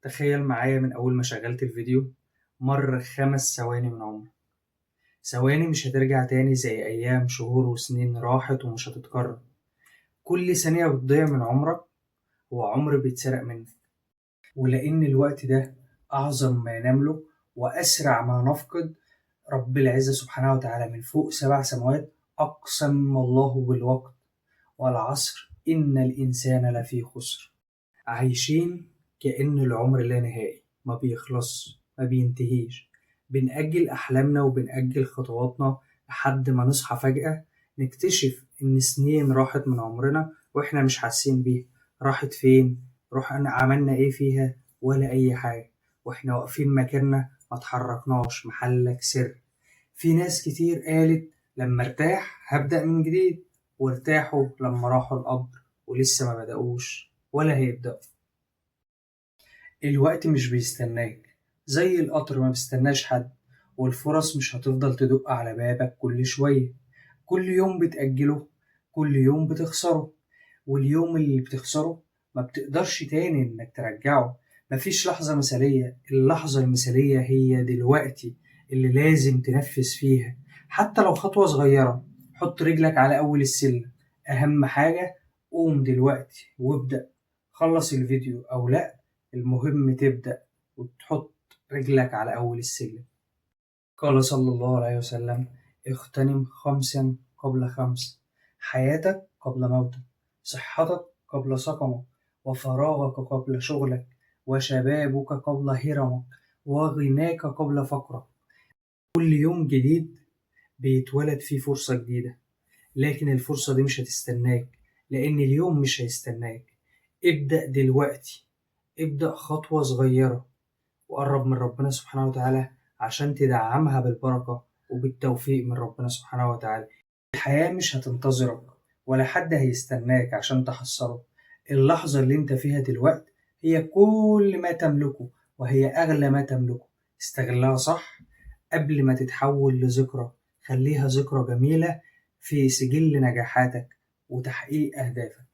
تخيل معايا من أول ما شغلت الفيديو مر 5 ثواني من عمرك. ثواني مش هترجع تاني زي أيام شهور وسنين راحت ومش هتتكرر. كل ثانية بتضيع من عمرك هو عمر بيتسرق منك، ولأن الوقت ده أعظم ما نملك وأسرع ما نفقد. رب العزة سبحانه وتعالى من فوق 7 سماوات أقسم الله بالوقت والعصر إن الإنسان لفي خسر. عايشين كأن العمر لا نهائي، ما بيخلص ما بينتهيش. بنأجل أحلامنا وبنأجل خطواتنا لحد ما نصحى فجأة نكتشف إن سنين راحت من عمرنا وإحنا مش حاسين بيها. راحت فين؟ رحنا عملنا إيه فيها؟ ولا أي حاجة، وإحنا واقفين مكاننا ما اتحركناش. محلك سر. في ناس كتير قالت لما ارتاح هبدأ من جديد، وارتاحوا لما راحوا القبر ولسه ما بدأوش ولا هيبدأوا. الوقت مش بيستناك، زي القطر ما بيستناش حد، والفرص مش هتفضل تدق على بابك كل شوية. كل يوم بتأجله كل يوم بتخسره، واليوم اللي بتخسره ما بتقدرش تاني إنك ترجعه. مفيش لحظة مثالية، اللحظة المثالية هي دلوقتي اللي لازم تنفذ فيها. حتى لو خطوة صغيرة، حط رجلك على أول السلم. أهم حاجة قوم دلوقتي وابدأ. خلص الفيديو أو لأ، المهم تبدأ وتحط رجلك على أول السلم. قال صلى الله عليه وسلم: اغتنم 5 قبل 5. حياتك قبل موتك، صحتك قبل سقمك، وفراغك قبل شغلك، وشبابك قبل هرمك، وغناك قبل فقرك. كل يوم جديد بيتولد فيه فرصة جديدة، لكن الفرصة دي مش هتستناك، لأن اليوم مش هيستناك. ابدأ دلوقتي، ابدأ خطوة صغيرة وقرب من ربنا سبحانه وتعالى عشان تدعمها بالبركة وبالتوفيق من ربنا سبحانه وتعالى. الحياة مش هتنتظرك ولا حد هيستناك عشان تحصله. اللحظة اللي انت فيها دلوقتي هي كل ما تملكه، وهي أغلى ما تملكه. استغلها صح قبل ما تتحول لذكرى. خليها ذكرى جميلة في سجل نجاحاتك وتحقيق أهدافك.